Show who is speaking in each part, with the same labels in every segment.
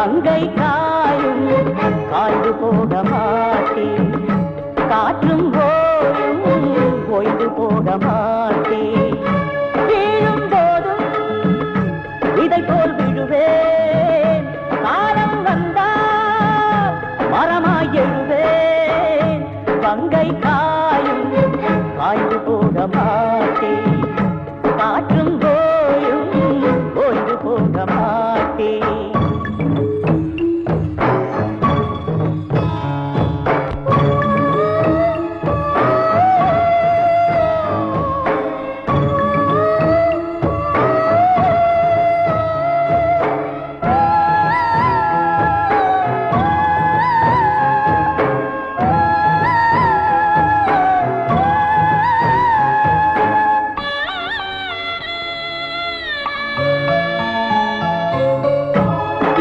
Speaker 1: கங்கை காயும் காய்ந்து போக மாட்டேன், காற்றும் போயும் ஓய்ந்து போக மாட்டேன். வீழும் போதும் இதை போல் விழுவேன், காலம் வந்தால் மரமாய் எழுவேன். கங்கை காயும் காய்ந்து போக மாட்டேன், காற்றும் போயும் ஓய்ந்து போக மாட்டேன்.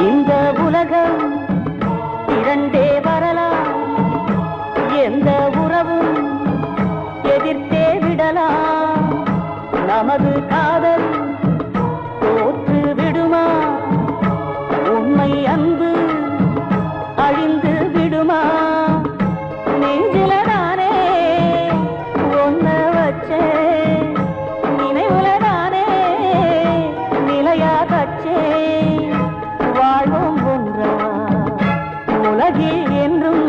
Speaker 1: இந்த உலகம் இரண்டே வரலாம், எந்த உறவும் எதிர்த்தே விடலாம். நமது காதல் தோற்று விடுமா, உண்மை அன்பு அழிந்து விடுமா. நெஞ்சில நானே ஒன்ன வச்சேன், நினைவுல நானே நிலையா கச்சேன். வாழ்வோம் ஒன்றா உலகில் என்றும்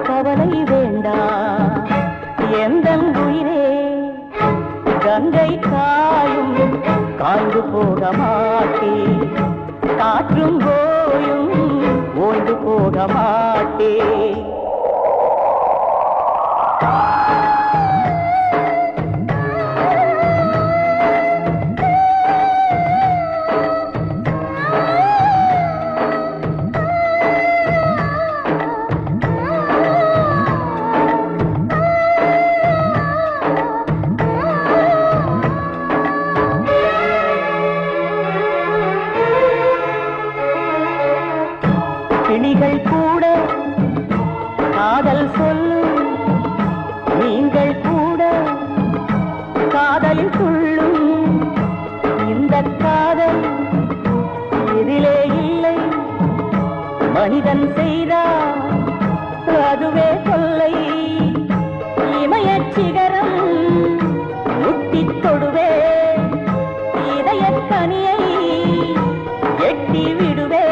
Speaker 1: கவலை வேண்டாம். எந்த உயிரே கங்கை காயும் காய்ந்து போக மாட்டேன், காற்றும் போயும் ஓய்ந்து போக மாட்டேன். கிளிகள் கூட காதல் சொல்லும், நீங்கள் கூட காதலில் துள்ளும். இந்த காதல் எதிலே இல்லை, மனிதன் செய்தால் அதுவே கொல்லை. இமயச் சிகரம் முட்டித் தொடுவே, இதயக் கனியை எட்டி விடுவே.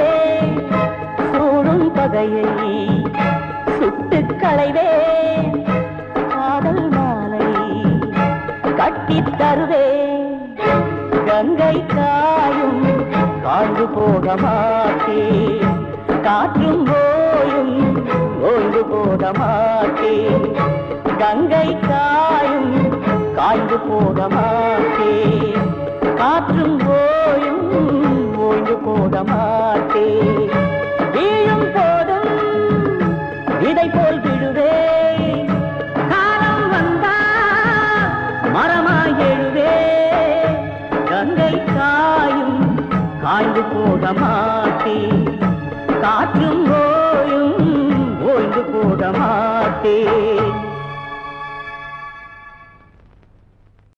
Speaker 1: பகையை சுட்டுக் களைவே, காதல் மாலை கட்டித் தருவே. கங்கை காயும் காய்ந்து போக மாட்டேன், காற்றும் போயும் ஓய்ந்து போக மாட்டேன். கங்கை காயும் காய்ந்து போக மாட்டேன், காற்றும் போயும் ஓய்ந்து போக மாட்டேன். வீழும் போதும் இதை போல் விழுவேன், காலம் வந்தால் மரமாய் எழுவேன். கங்கை காயும் காய்ந்து போக மாட்டேன், காற்றும் போயும் ஓய்ந்து போக மாட்டேன்.